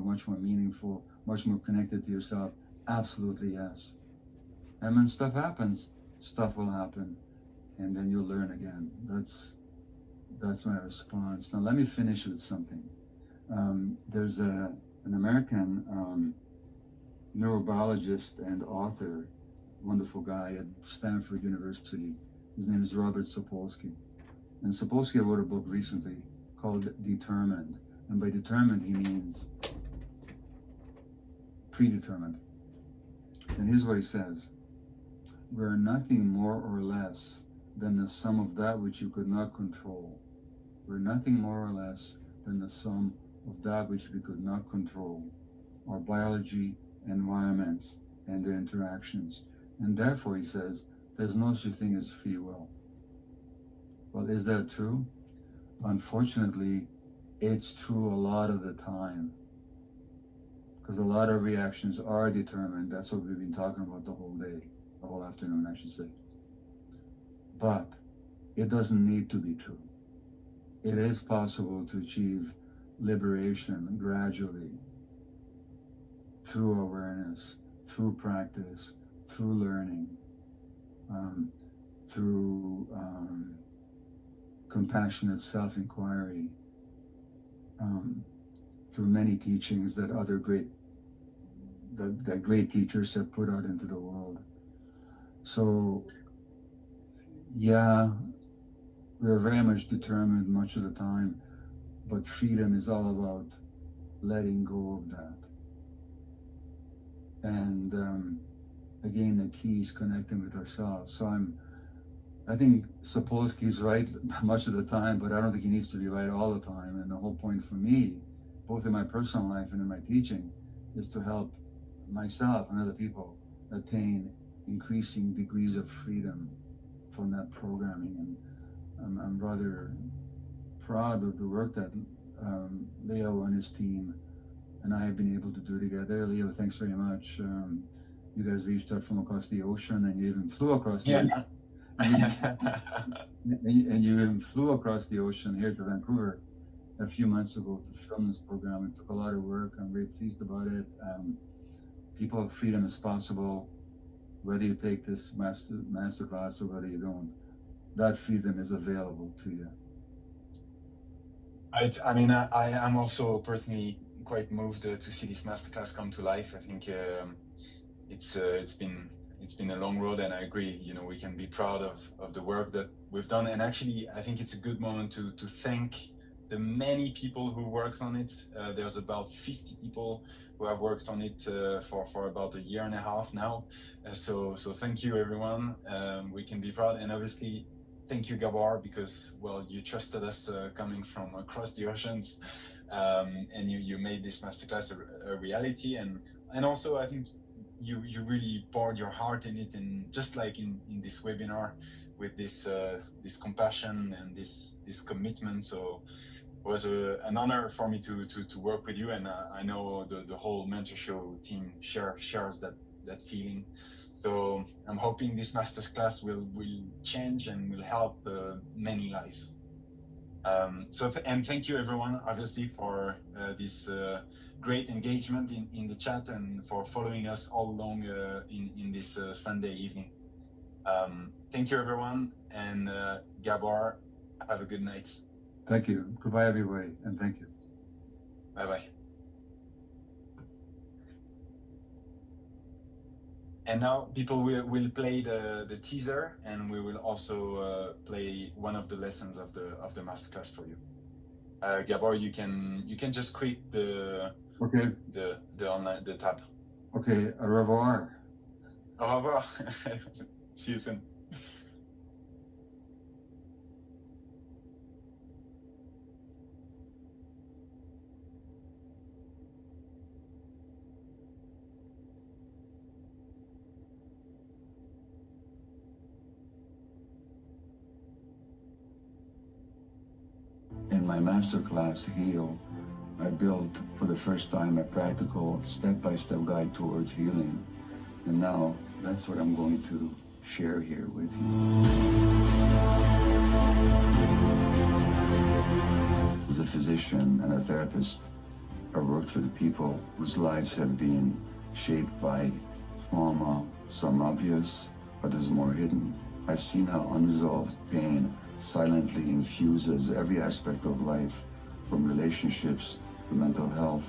much more meaningful, much more connected to yourself? Absolutely yes. And when stuff happens, stuff will happen, and then you'll learn again. That's my response. Now let me finish with something. There's an American neurobiologist and author, wonderful guy at Stanford University. His name is Robert Sapolsky. And Sapolsky wrote a book recently called Determined. And by determined, he means predetermined. And here's what he says. We are nothing more or less than the sum of that which you could not control. We're nothing more or less than the sum of that which we could not control. Our biology, environments, and their interactions. And therefore, he says, there's no such thing as free will. Well, is that true? Unfortunately, it's true a lot of the time. Because a lot of reactions are determined. That's what we've been talking about the whole day, the whole afternoon, I should say. But it doesn't need to be true. It is possible to achieve liberation gradually through awareness, through practice, through learning, through compassionate self-inquiry, through many teachings that other great teachers have put out into the world. So, yeah, we're very much determined much of the time, but freedom is all about letting go of that. And again, the key is connecting with ourselves. So I think Sapolsky's right much of the time, but I don't think he needs to be right all the time. And the whole point for me, both in my personal life and in my teaching, is to help myself and other people attain increasing degrees of freedom from that programming. And I'm rather proud of the work that Leo and his team and I have been able to do together. Leo, thanks very much. You guys reached out from across the ocean, and you even flew across the ocean. And you even flew across the ocean here to Vancouver a few months ago to film this program. It took a lot of work. I'm very pleased about it. People have freedom is possible, whether you take this master class or whether you don't. That freedom is available to you. I mean, I am also personally quite moved to see this masterclass come to life. I think it's been a long road, and I agree. You know, we can be proud of the work that we've done, and actually, I think it's a good moment to thank the many people who worked on it. There's about 50 people who have worked on it for about a year and a half now. So thank you, everyone. We can be proud, and obviously, thank you, Gabor, because, well, you trusted us coming from across the oceans, and you made this masterclass a reality. And also, I think you really poured your heart in it, and just like in this webinar, with this compassion and this commitment. So it was an honor for me to work with you, and I know the whole Mentor Show team shares that feeling. So I'm hoping this masterclass will change and will help many lives. And thank you, everyone, obviously, for this great engagement in the chat, and for following us all along in this Sunday evening. Thank you, everyone, and Gabor, have a good night. Thank you. Goodbye, everybody, and thank you. Bye-bye. And now people will play the teaser, and we will also play one of the lessons of the masterclass for you. Gabor, you can just quit the online tab. Okay, au revoir. Au revoir. See you soon. In my masterclass, Heal, I built for the first time a practical step-by-step guide towards healing. And now that's what I'm going to share here with you. As a physician and a therapist, I worked with people whose lives have been shaped by trauma, some obvious, others more hidden. I've seen how unresolved pain silently infuses every aspect of life, from relationships to mental health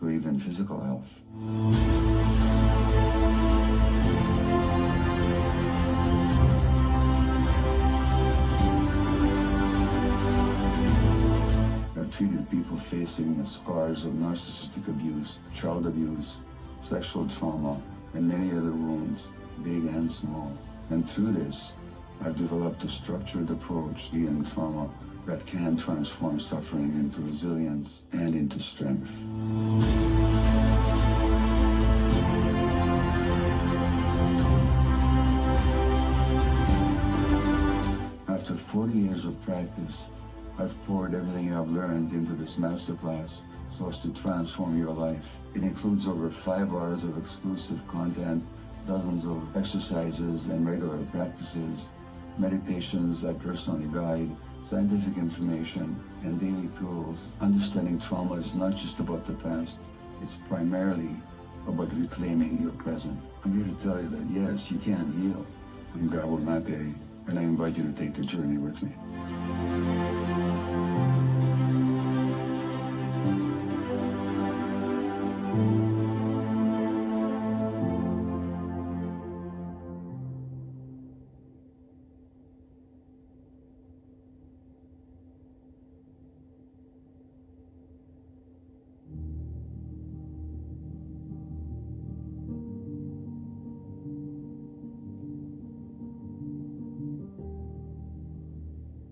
to even physical health. I've treated people facing the scars of narcissistic abuse, child abuse, sexual trauma, and many other wounds, big and small. And through this, I've developed a structured approach to healing trauma that can transform suffering into resilience and into strength. After 40 years of practice, I've poured everything I've learned into this masterclass so as to transform your life. It includes over 5 hours of exclusive content, dozens of exercises and regular practices, meditations I personally guide, scientific information, and daily tools. Understanding trauma is not just about the past, it's primarily about reclaiming your present. I'm here to tell you that yes, you can heal. I'm Gabor Maté, and I invite you to take the journey with me.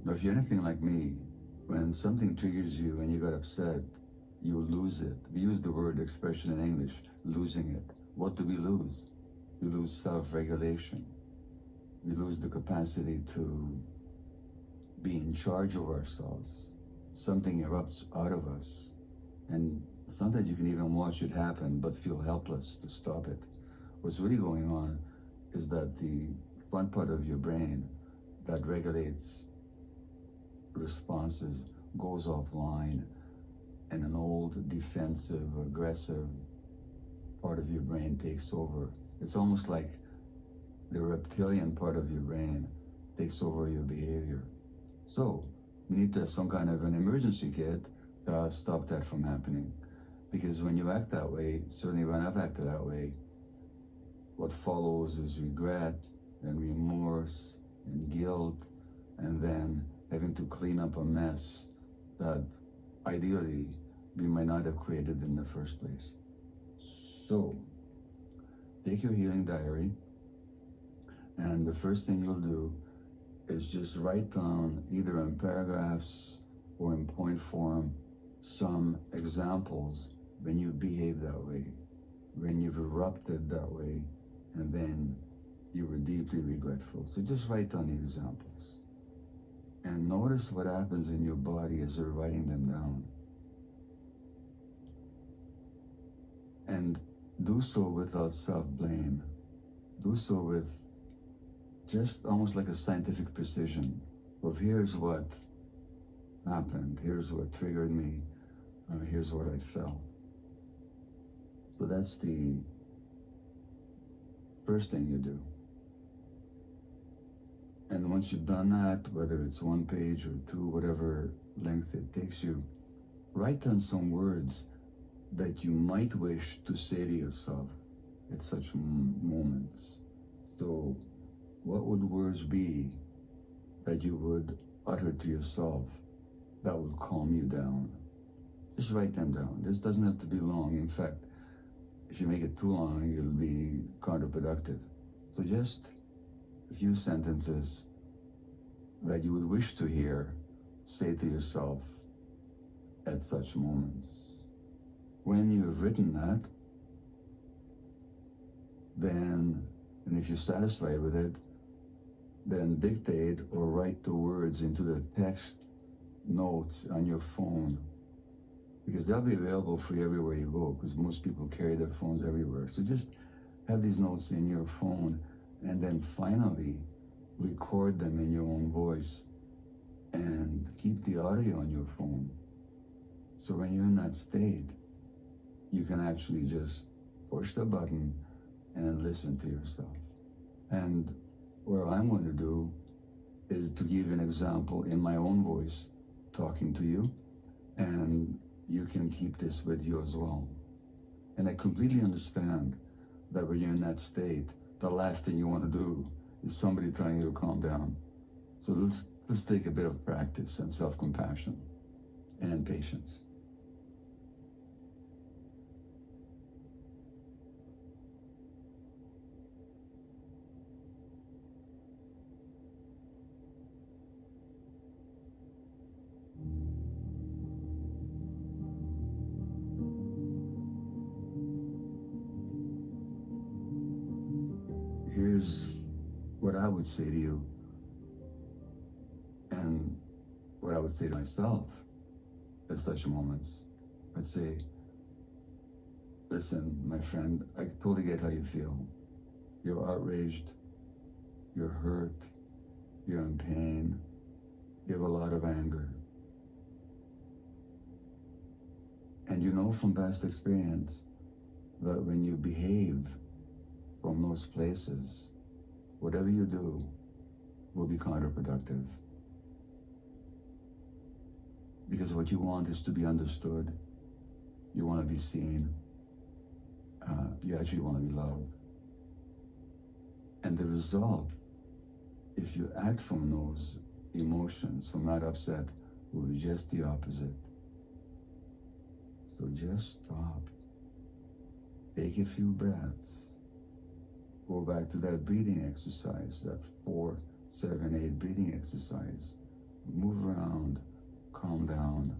Now, if you're anything like me, when something triggers you and you got upset, you lose it. We use the word expression in English, losing it. What do we lose? We lose self-regulation. We lose the capacity to be in charge of ourselves. Something erupts out of us. And sometimes you can even watch it happen, but feel helpless to stop it. What's really going on is that the front part of your brain that regulates responses goes offline, and an old defensive, aggressive part of your brain takes over. It's almost like the reptilian part of your brain takes over your behavior. So you need to have some kind of an emergency kit to stop that from happening. Because when you act that way, certainly when I've acted that way, what follows is regret and remorse and guilt, and then having to clean up a mess that ideally we might not have created in the first place. So take your healing diary, and the first thing you'll do is just write down, either in paragraphs or in point form, some examples when you behave that way, when you've erupted that way, and then you were deeply regretful. So just write down the examples. And notice what happens in your body as you're writing them down. And do so without self-blame. Do so with just almost like a scientific precision of here's what happened, here's what triggered me, here's what I felt. So that's the first thing you do. And once you've done that, whether it's 1 page or 2, whatever length it takes you, write down some words that you might wish to say to yourself at such moments. So what would words be that you would utter to yourself that would calm you down? Just write them down. This doesn't have to be long. In fact, if you make it too long, it'll be counterproductive. So just a few sentences that you would wish to hear, say to yourself at such moments. When you've written that, then, and if you're satisfied with it, then dictate or write the words into the text notes on your phone, because they'll be available for you everywhere you go, because most people carry their phones everywhere. So just have these notes in your phone, and then finally record them in your own voice and keep the audio on your phone. So when you're in that state, you can actually just push the button and listen to yourself. And what I'm going to do is to give an example in my own voice, talking to you, and you can keep this with you as well. And I completely understand that when you're in that state, the last thing you want to do is somebody telling you to calm down. So let's take a bit of practice and self-compassion and patience. Here's what I would say to you, and what I would say to myself at such moments. I'd say, listen, my friend, I totally get how you feel. You're outraged, you're hurt, you're in pain, you have a lot of anger. And you know from past experience that when you behave from those places, whatever you do will be counterproductive. Because what you want is to be understood. You want to be seen. You actually want to be loved. And the result, if you act from those emotions, from that upset, will be just the opposite. So just stop. Take a few breaths. Go back to that breathing exercise, that 4, 7, 8 breathing exercise. Move around, calm down,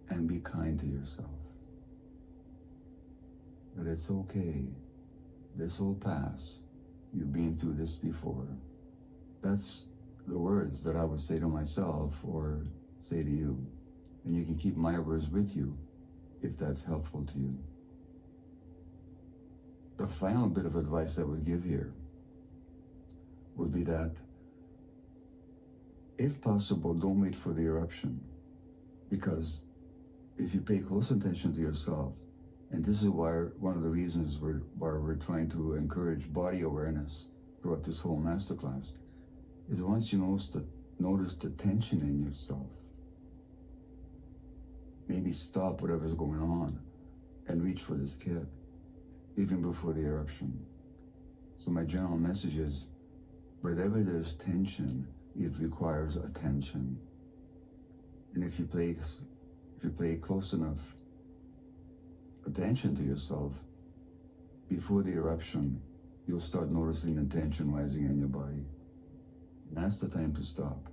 and be kind to yourself. That it's okay. This will pass. You've been through this before. That's the words that I would say to myself or say to you. And you can keep my words with you if that's helpful to you. The final bit of advice I would give here would be that, if possible, don't wait for the eruption. Because if you pay close attention to yourself, and this is why one of the reasons why we're trying to encourage body awareness throughout this whole masterclass, is once you notice the tension in yourself, maybe stop whatever's going on and reach for this kit, even before the eruption. So my general message is, wherever there's tension, it requires attention. And if you pay close enough attention to yourself, before the eruption, you'll start noticing the tension rising in your body. And that's the time to stop.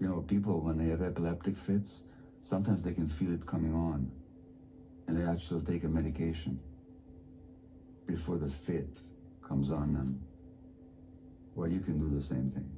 You know, people, when they have epileptic fits, sometimes they can feel it coming on, and they actually take a medication before the fit comes on them. Well, you can do the same thing.